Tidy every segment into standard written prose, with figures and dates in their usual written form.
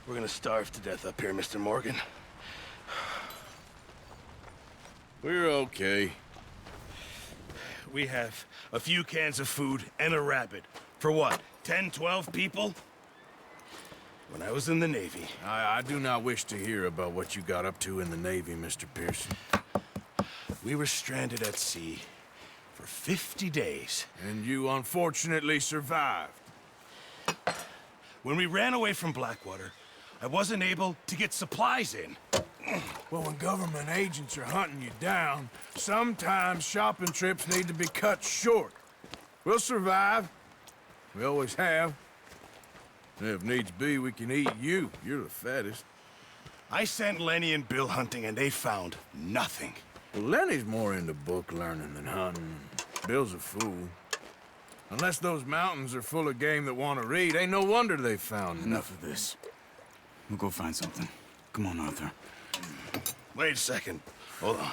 We're gonna starve to death up here, Mr. Morgan. We're okay. We have a few cans of food and a rabbit. For what, 10, 12 people? When I was in the Navy... I do not wish to hear about what you got up to in the Navy, Mr. Pearson. We were stranded at sea for 50 days. And you unfortunately survived. When we ran away from Blackwater, I wasn't able to get supplies in. Well, when government agents are hunting you down, sometimes shopping trips need to be cut short. We'll survive. We always have. And if needs be, we can eat you. You're the fattest. I sent Lenny and Bill hunting, and they found nothing. Well, Lenny's more into book learning than hunting. Bill's a fool. Unless those mountains are full of game that want to read, ain't no wonder they found Enough of this. We'll go find something. Come on, Arthur. Wait a second. Hold on.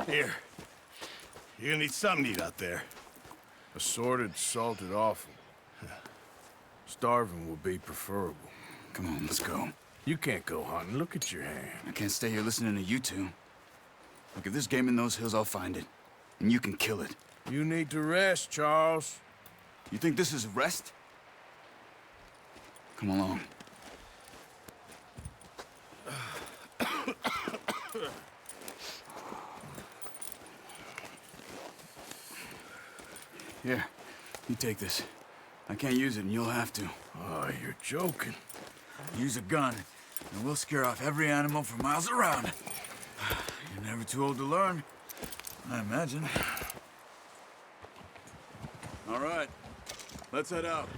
Here. You're gonna need something to eat out there. assorted, salted offal. Starving will be preferable. Come on, let's go. You can't go hunting. Look at your hand. I can't stay here listening to you two. Look, if there's game in those hills, I'll find it. And you can kill it. You need to rest, Charles. You think this is rest? Come along. Here, you take this. I can't use it, and you'll have to. Oh, you're joking. Use a gun, and we'll scare off every animal for miles around. You're never too old to learn, I imagine. All right, let's head out.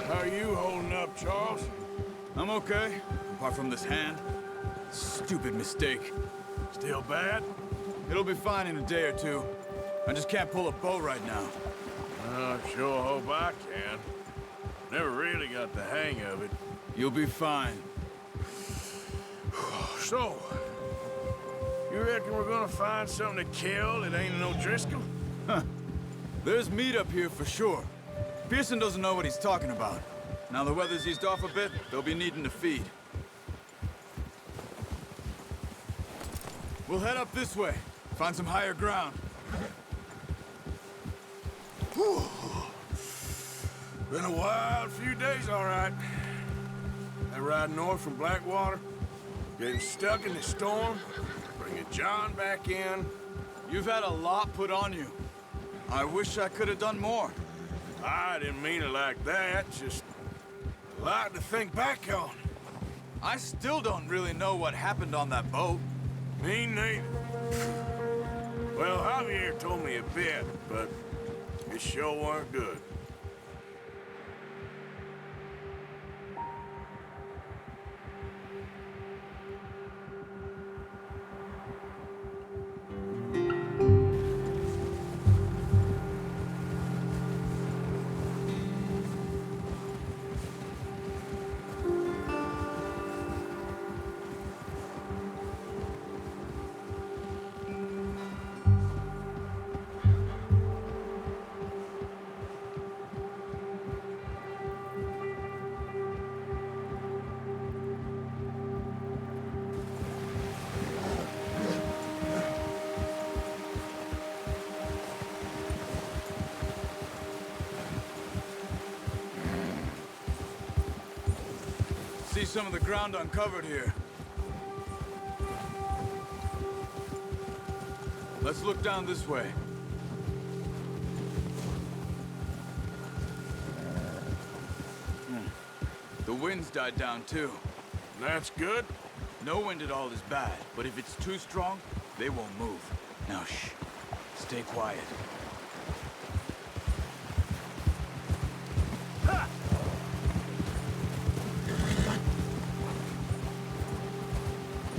How are you holding up, Charles? I'm okay, apart from this hand. Stupid mistake. Still bad? It'll be fine in a day or two. I just can't pull a bow right now. I sure hope I can. Never really got the hang of it. You'll be fine. So, you reckon we're gonna find something to kill that ain't no Driscoll? There's meat up here for sure. Pearson doesn't know what he's talking about. Now the weather's eased off a bit, they'll be needing to feed. We'll head up this way. Find some higher ground. Been a wild few days, all right. That ride north from Blackwater, getting stuck in the storm, bringing John back in. You've had a lot put on you. I wish I could have done more. I didn't mean it like that, just a lot to think back on. I still don't really know what happened on that boat. Me neither. Well, Javier told me a bit, but it sure weren't good. See some of the ground uncovered here. Let's look down this way. The wind's died down too. That's good. No wind at all is bad, but if it's too strong, they won't move. Now shh, stay quiet.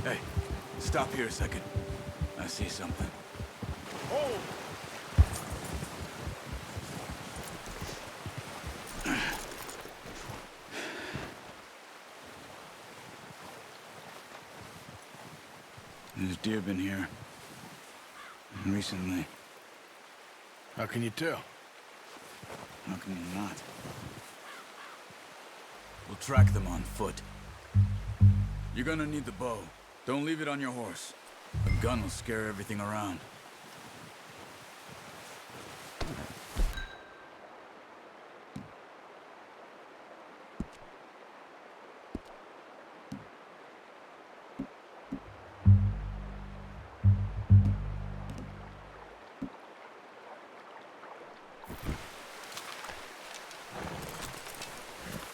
Hey, stop here a second. I see something. Oh! deer been here. Recently. How can you tell? How can you not? We'll track them on foot. You're gonna need the bow. Don't leave it on your horse. A gun will scare everything around.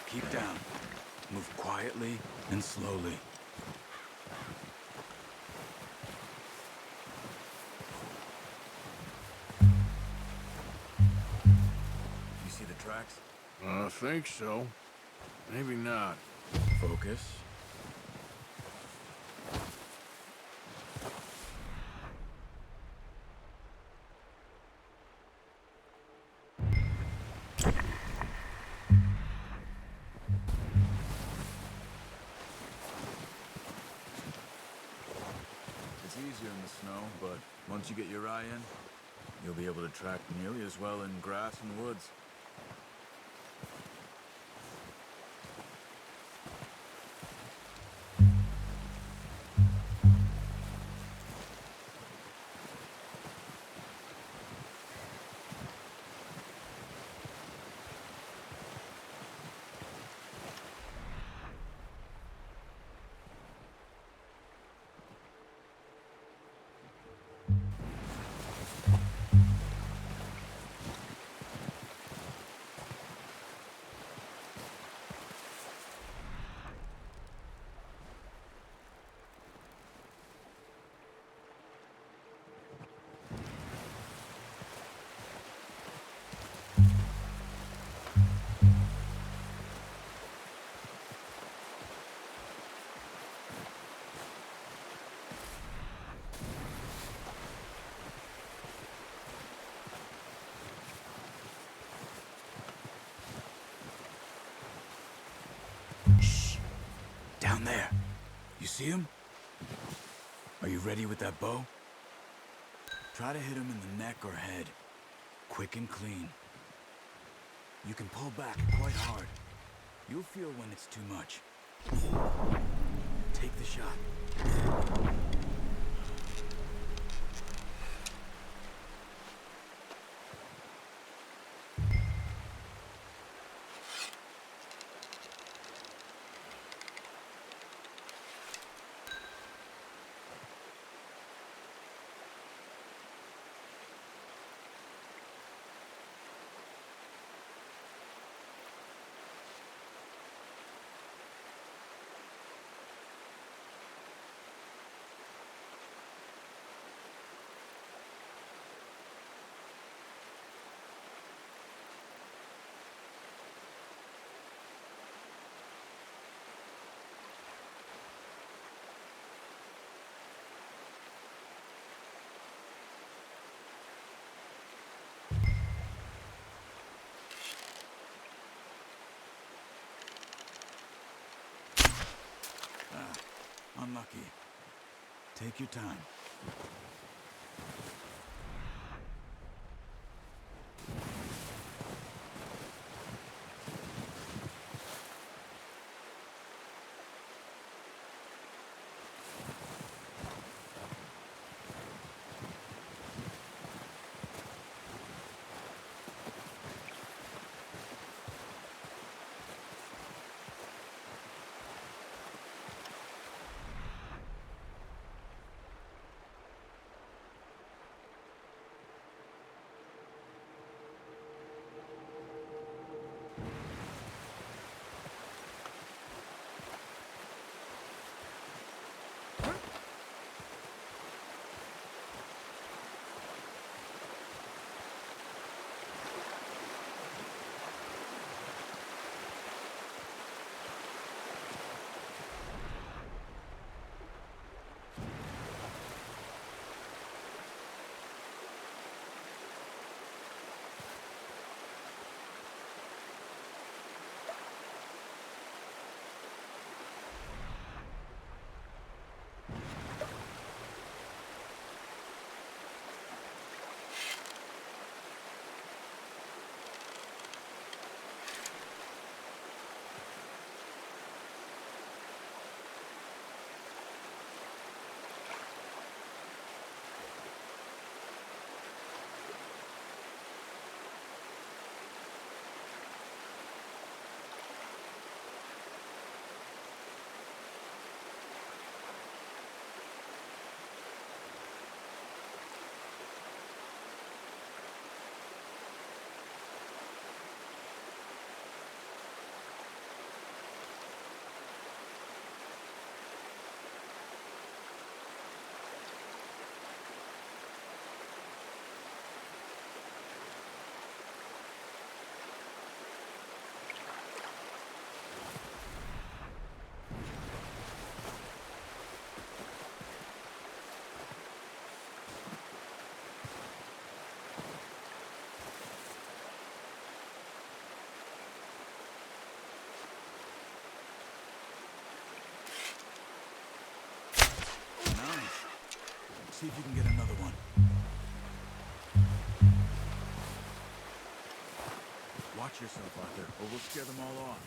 Keep down. Move quietly and slowly. You see the tracks? I think so. Maybe not. Focus. It's easier in the snow, but once you get your eye in, you'll be able to track nearly as well in grass and woods. Shh! Down there. You see him? Are you ready with that bow? Try to hit him in the neck or head. Quick and clean. You can pull back quite hard. You'll feel when it's too much. Take the shot. Unlucky. Take your time. See if you can get another one. Watch yourself, Arthur, or we'll scare them all off.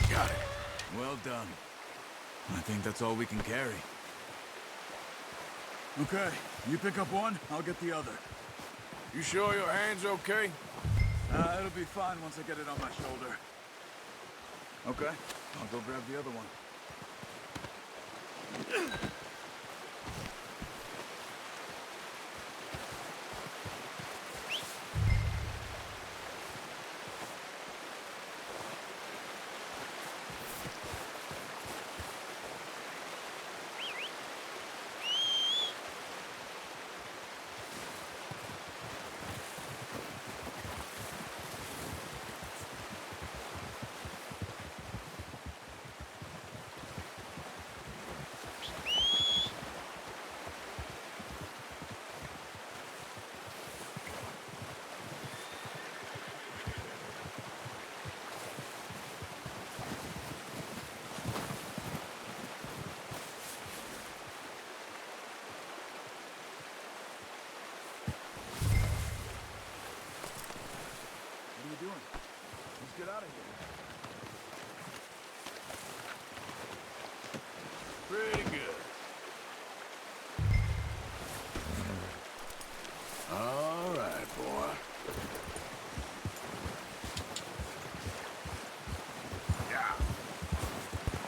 Got it. Well done. I think that's all we can carry. Okay, you pick up one, I'll get the other. You sure your hand's okay? It'll be fine once I get it on my shoulder. Okay, I'll go grab the other one. Get out of here. Pretty good. All right, boy. Yeah.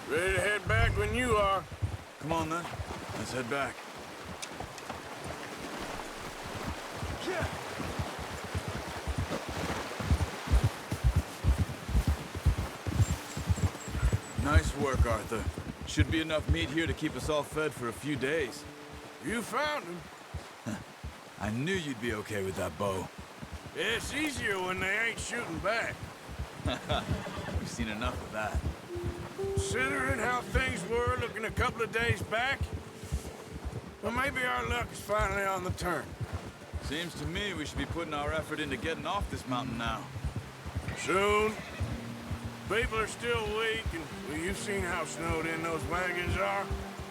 Ready to head back when you are. Come on, then. Let's head back. Yeah. Nice work, Arthur. Should be enough meat here to keep us all fed for a few days. You found him. I knew you'd be okay with that bow. It's easier when they ain't shooting back. We've seen enough of that. Considering how things were looking a couple of days back, well, maybe our luck is finally on the turn. Seems to me we should be putting our effort into getting off this mountain now. Soon. People are still weak, and well, you've seen how snowed in those wagons are.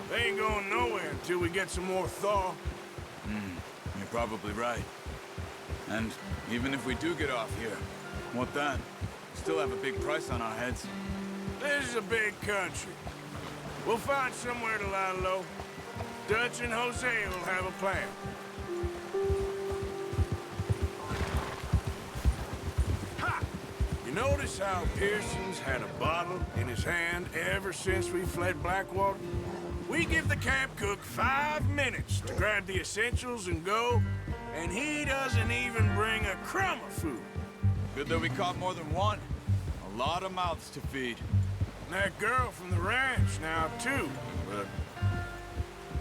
They ain't going nowhere until we get some more thaw. You're probably right. And even if we do get off here, what then? Still have a big price on our heads. This is a big country. We'll find somewhere to lie low. Dutch and Jose will have a plan. Ha! You notice how Pearson's had a bottle in his hand ever since we fled Blackwater? We give the camp cook 5 minutes to grab the essentials and go, and he doesn't even bring a crumb of food. Good that we caught more than one. A lot of mouths to feed. And that girl from the ranch now, too, but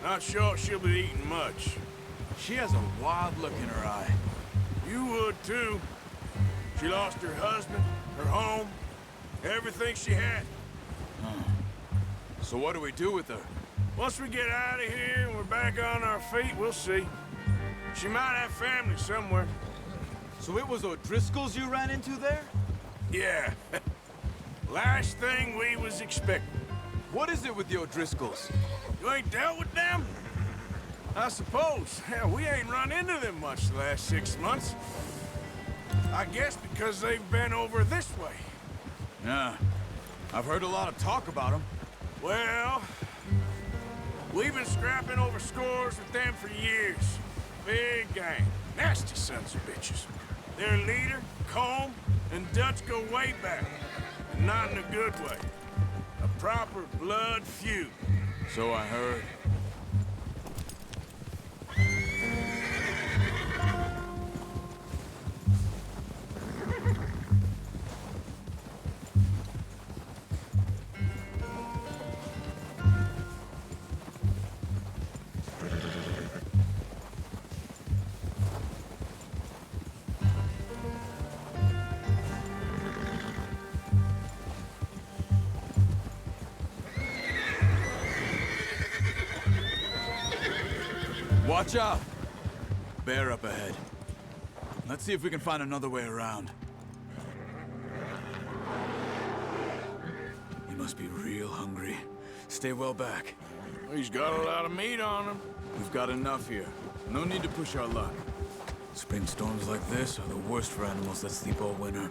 not sure she'll be eating much. She has a wild look in her eye. You would, too. She lost her husband, her home, everything she had. So what do we do with her? Once we get out of here and we're back on our feet, we'll see. She might have family somewhere. So it was O'Driscoll's you ran into there? Yeah. Last thing we was expecting. What is it with the O'Driscolls? You ain't dealt with them? I suppose. Hell, we ain't run into them much the last 6 months. I guess because they've been over this way. Yeah. I've heard a lot of talk about them. Well, we've been scrapping over scores with them for years. Big gang. Nasty sons of bitches. Their leader, Colm, and Dutch go way back. And not in a good way. A proper blood feud. So I heard. Watch out! Bear up ahead. Let's see if we can find another way around. He must be real hungry. Stay well back. He's got a lot of meat on him. We've got enough here. No need to push our luck. Spring storms like this are the worst for animals that sleep all winter.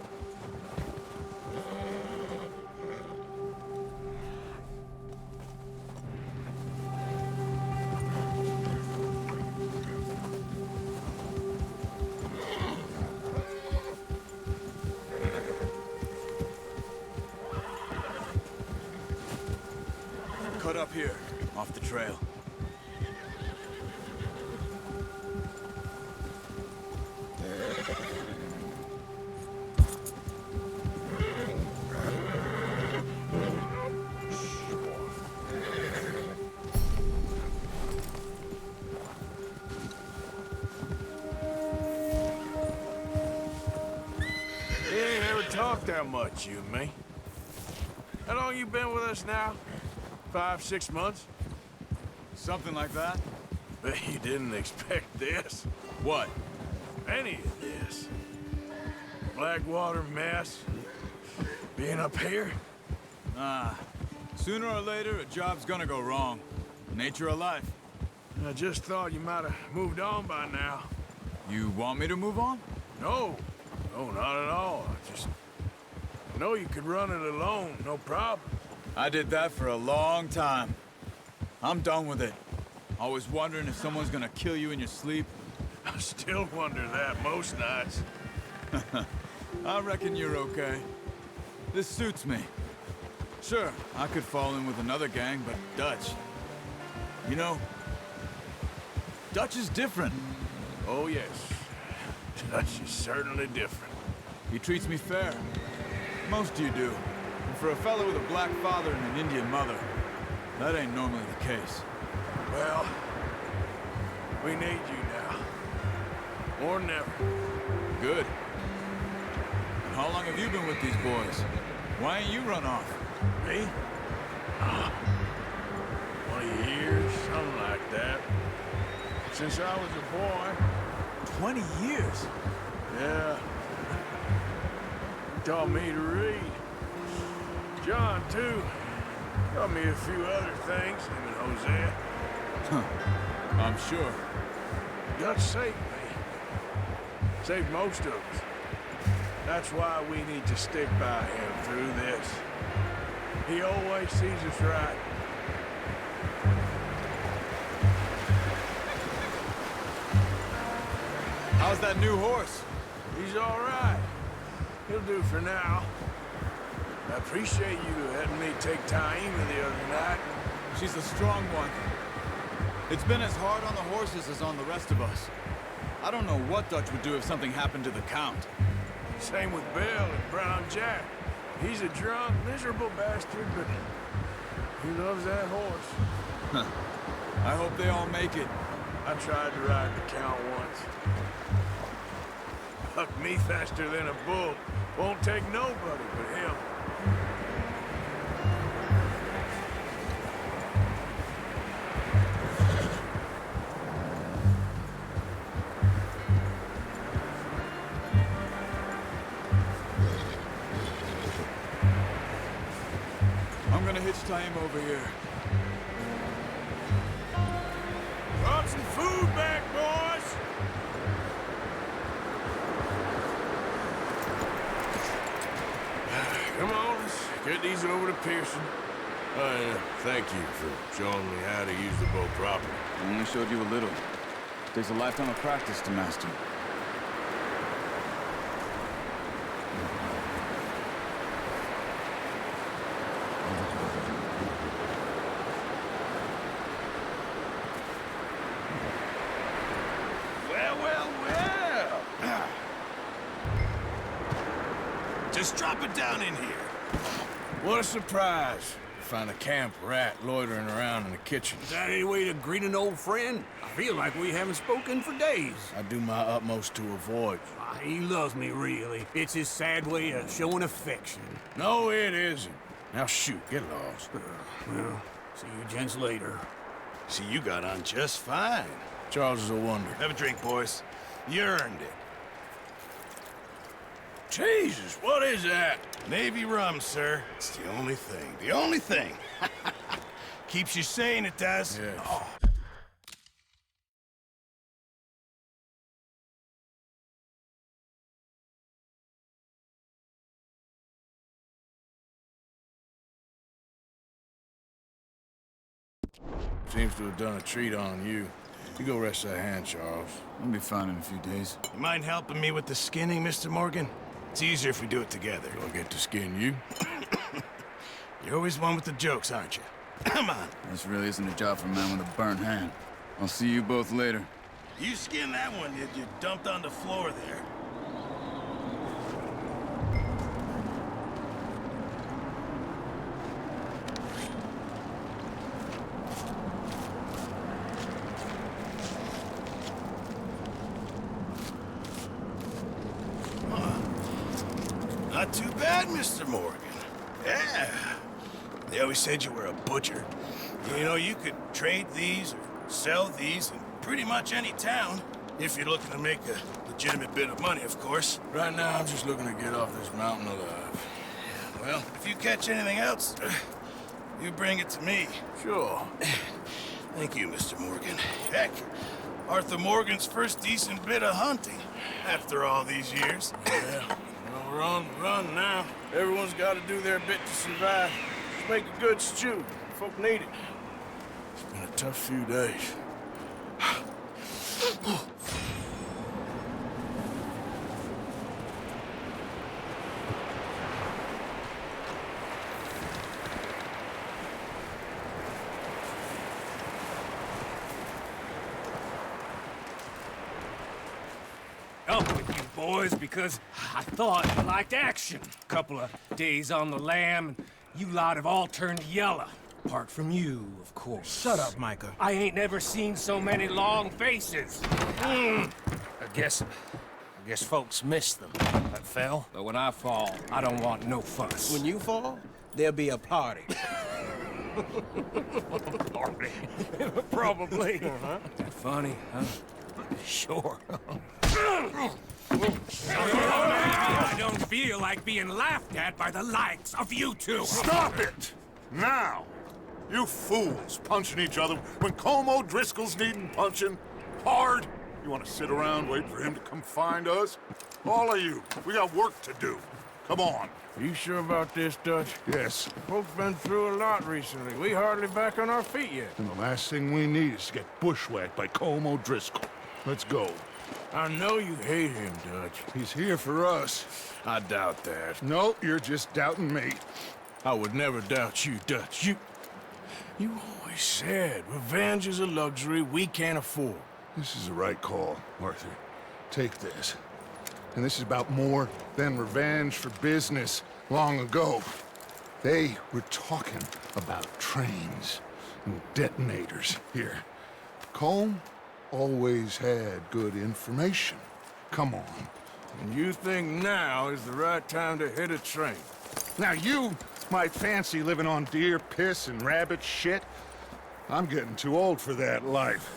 Cut up here, off the trail. We ain't ever talked that much, you and me. How long you been with us now? 5, 6 months? Something like that? Bet you didn't expect this. What? Any of this. Blackwater mess. Being up here. Sooner or later, a job's gonna go wrong. Nature of life. I just thought you might have moved on by now. You want me to move on? No. No, not at all. I know you could run it alone, no problem. I did that for a long time. I'm done with it. Always wondering if someone's gonna kill you in your sleep. I still wonder that most nights. I reckon you're okay. This suits me. Sure, I could fall in with another gang, but Dutch... You know, Dutch is different. Oh, yes. Dutch is certainly different. He treats me fair. Most of you do. And for a fellow with a black father and an Indian mother, that ain't normally the case. Well, we need you now. More than ever. Good. And how long have you been with these boys? Why ain't you run off? Me? 20 years, something like that. Since I was a boy. 20 years? Yeah. He taught me to read. John, too. Taught me a few other things, him and Hosea. I'm sure. Dutch saved me. Saved most of us. That's why we need to stick by him through this. He always sees us right. How's that new horse? He's all right. He'll do for now. I appreciate you letting me take Taima the other night. She's a strong one. It's been as hard on the horses as on the rest of us. I don't know what Dutch would do if something happened to the Count. Same with Bill and Brown Jack. He's a drunk, miserable bastard, but he loves that horse. I hope they all make it. I tried to ride the Count once. Bucked me faster than a bull. Won't take nobody but him. hitch tie him over here. Brought some food back, boys! Come on, let's get these over to Pearson. Thank you for showing me how to use the bow properly. I only showed you a little. Takes a lifetime of practice to master. Well. Just drop it down in here. What a surprise. Find a camp rat loitering around in the kitchen. Is that any way to greet an old friend? I feel like we haven't spoken for days. I do my utmost to avoid you. He loves me, really. It's his sad way of showing affection. No, it isn't. Now shoot, get lost. Well, see you gents later. See, you got on just fine. Charles is a wonder. Have a drink, boys. You earned it. Jesus, what is that? Navy rum, sir. It's the only thing. The only thing. Keeps you sane, it does. Yes. Oh. Seems to have done a treat on you. You go rest that hand, Charles. I'll be fine in a few days. You mind helping me with the skinning, Mr. Morgan? It's easier if we do it together. Do I get to skin you? You're always one with the jokes, aren't you? Come on. This really isn't a job for a man with a burnt hand. I'll see you both later. You skinned that one you dumped on the floor there. Not too bad, Mr. Morgan. Yeah. They always said you were a butcher. You know, you could trade these or sell these in pretty much any town, if you're looking to make a legitimate bit of money, of course. Right now, I'm just looking to get off this mountain alive. Well, if you catch anything else, you bring it to me. Sure. Thank you, Mr. Morgan. Heck, Arthur Morgan's first decent bit of hunting after all these years. Yeah. Well, we're on the run now. Everyone's got to do their bit to survive. Just make a good stew. Folk need it. It's been a tough few days. Up with you boys because I thought you liked action. Couple of days on the lam, and you lot have all turned yellow. Apart from you, of course. Shut up, Micah. I ain't never seen so many long faces. I guess folks miss them. That fell. But when I fall, I don't want no fuss. When you fall, there'll be a party. Party. Probably. That funny, huh? Sure. I don't feel like being laughed at by the likes of you two. Stop it! Now! You fools punching each other when Colm O'Driscoll's needing punching. Hard! You want to sit around waiting for him to come find us? All of you, we got work to do. Come on. Are you sure about this, Dutch? Yes. Folks been through a lot recently. We hardly back on our feet yet. And the last thing we need is to get bushwhacked by Colm O'Driscoll. Let's go. I know you hate him, Dutch. He's here for us. I doubt that. No, you're just doubting me. I would never doubt you, Dutch. You always said revenge is a luxury we can't afford. This is the right call, Arthur. Take this. And this is about more than revenge for business long ago. They were talking about trains and detonators here. Colm always had good information. Come on. And you think now is the right time to hit a train? Now you might fancy living on deer piss and rabbit shit. I'm getting too old for that life.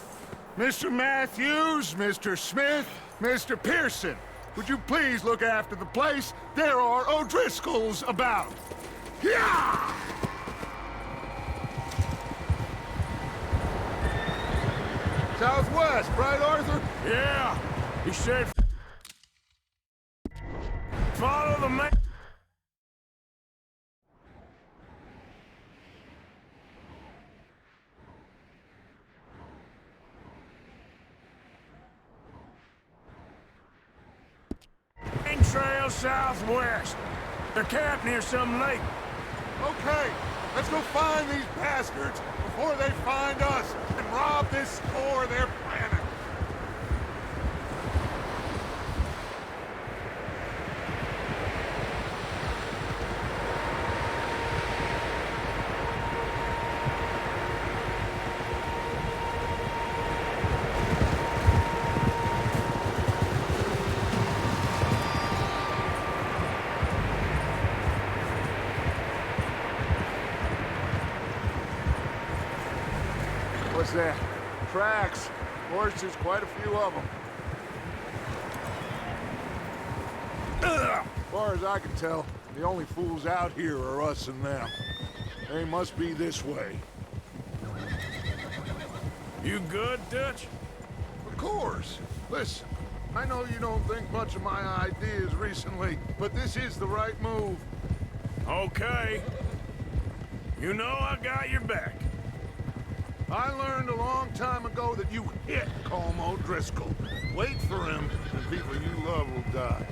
Mr. Matthews, Mr. Smith, Mr. Pearson, would you please look after the place? There are O'Driscolls about. Yeah! Southwest, right, Arthur? Yeah, he said follow the man. Main trail southwest. They're camped near some lake. Okay, let's go find these bastards before they find us and rob this store they're planning. What's that? Tracks. Horses, quite a few of them. As far as I can tell, the only fools out here are us and them. They must be this way. You good, Dutch? Of course. Listen, I know you don't think much of my ideas recently, but this is the right move. Okay. You know I got your back. I learned a long time ago that you hit Colm O'Driscoll. Wait for him, and people you love will die.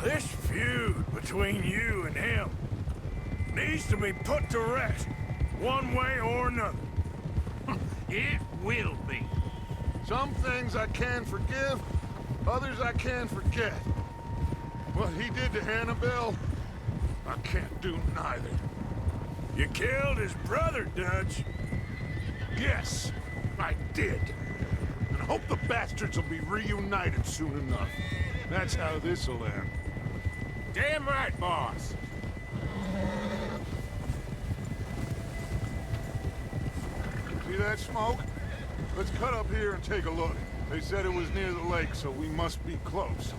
This feud between you and him needs to be put to rest, one way or another. It will be. Some things I can forgive, others I can forget. What he did to Annabelle, I can't do neither. You killed his brother, Dutch. Yes, I did. And I hope the bastards will be reunited soon enough. That's how this'll end. Damn right, boss. See that smoke? Let's cut up here and take a look. They said it was near the lake, so we must be close.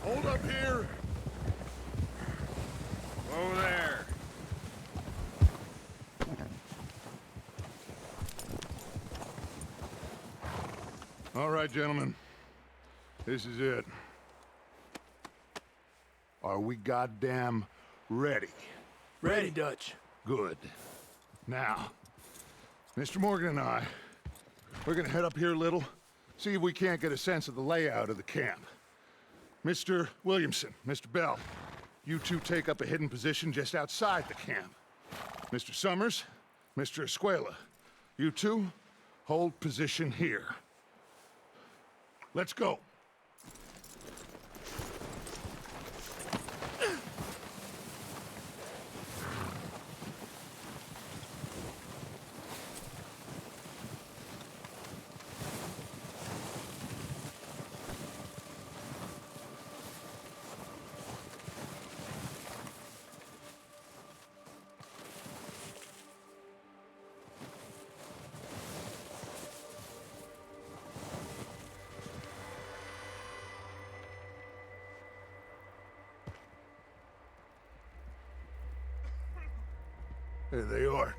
Hold up here. Over there. All right, gentlemen. This is it. Are we goddamn ready? Ready, Dutch. Good. Now, Mr. Morgan and I, we're gonna head up here a little, see if we can't get a sense of the layout of the camp. Mr. Williamson, Mr. Bell, you two take up a hidden position just outside the camp. Mr. Summers, Mr. Escuela, you two hold position here. Let's go. There they are.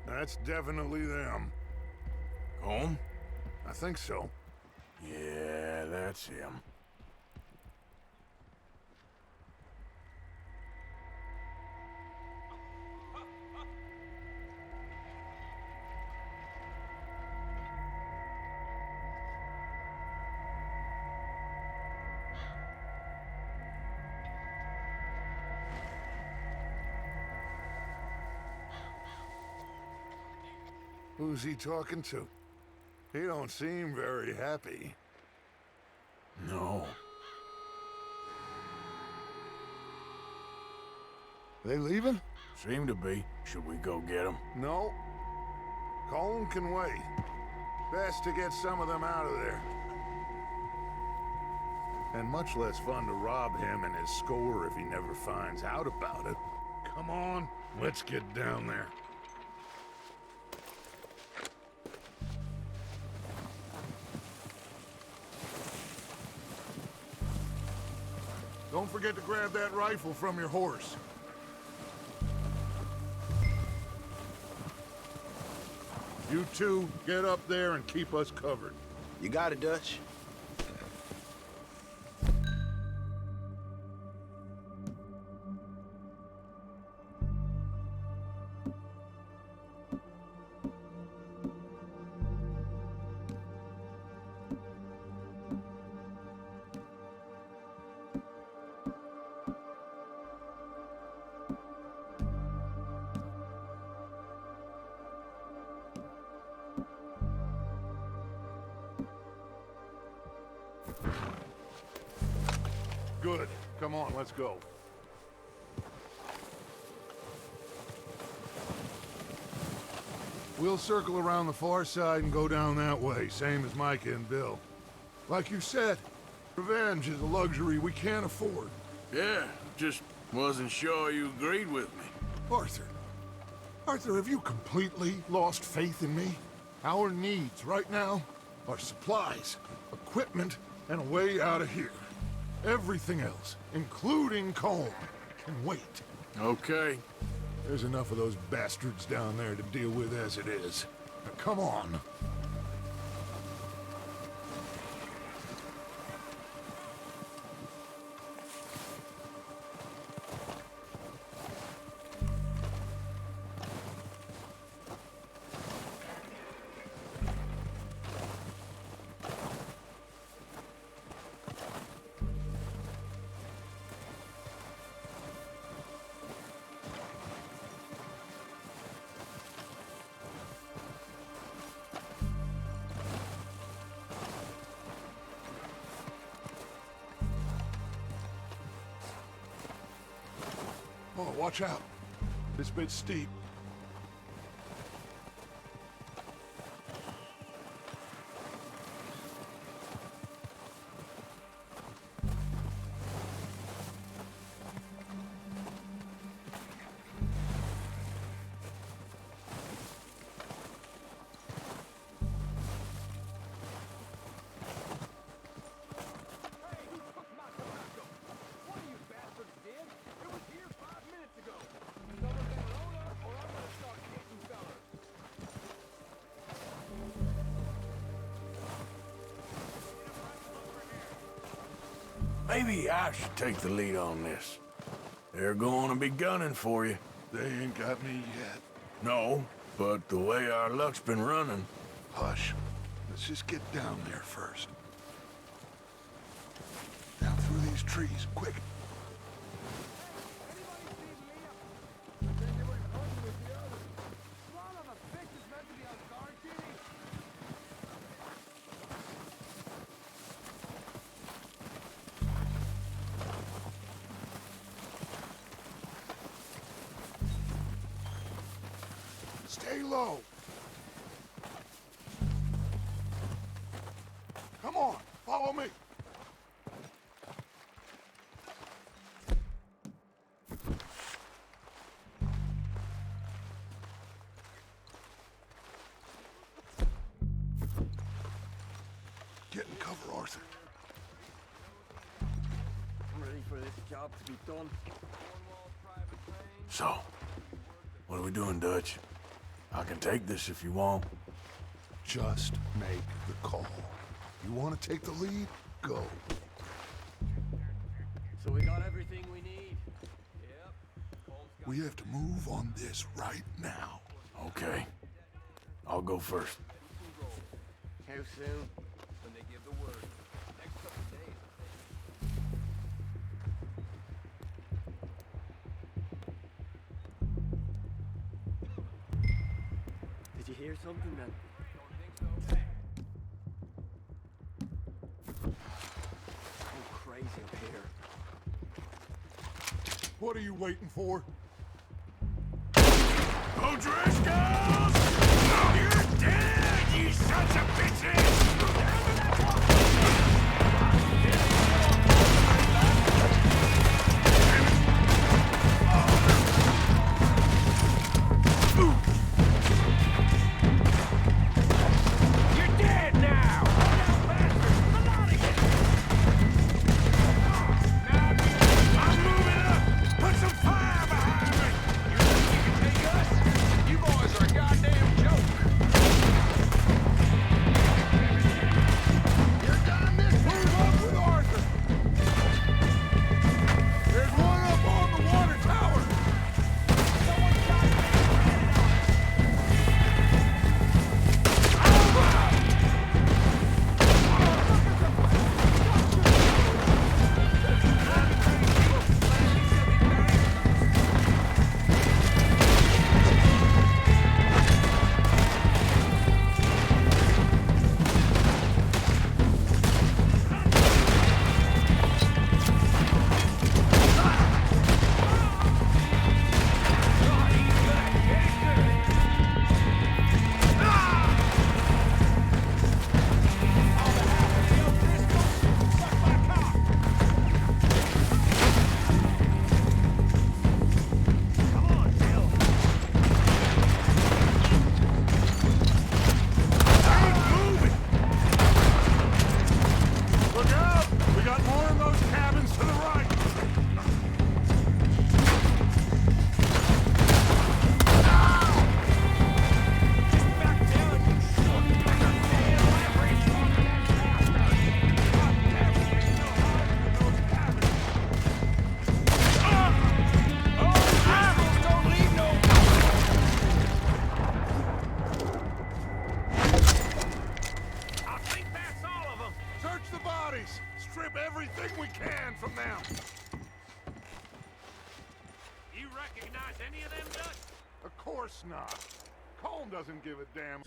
That's definitely them. Home? I think so. Yeah, that's him. Who's he talking to? He don't seem very happy. No. They leaving? Seem to be. Should we go get him? No. Colm can wait. Best to get some of them out of there. And much less fun to rob him and his score if he never finds out about it. Come on, let's get down there. Don't forget to grab that rifle from your horse. You two, get up there and keep us covered. You got it, Dutch. Good. Come on, let's go. We'll circle around the far side and go down that way, same as Micah and Bill. Like you said, revenge is a luxury we can't afford. Yeah, just wasn't sure you agreed with me. Arthur. Arthur, have you completely lost faith in me? Our needs right now are supplies, equipment, and a way out of here. Everything else, including Colm, can wait. Okay. There's enough of those bastards down there to deal with as it is. Now, come on. Oh, watch out. This bit's steep. Maybe I should take the lead on this. They're going to be gunning for you. They ain't got me yet. No, but the way our luck's been running... Hush. Let's just get down there first. Down through these trees, quick. Stay low. Come on, follow me. Get in cover, Arthur. I'm ready for this job to be done. So, what are we doing, Dutch? I can take this if you want. Just make the call. You want to take the lead? Go. So we got everything we need. Yep. We have to move on this right now. Okay. I'll go first. How soon? When they give the word. Next couple days. Did you hear something, man? Oh, crazy up here. What are you waiting for? O'Driscolls! You're dead, you sons of bitches! You're dead now! Now everything we can from them. You recognize any of them, Dutch? Of course not. Colm doesn't give a damn.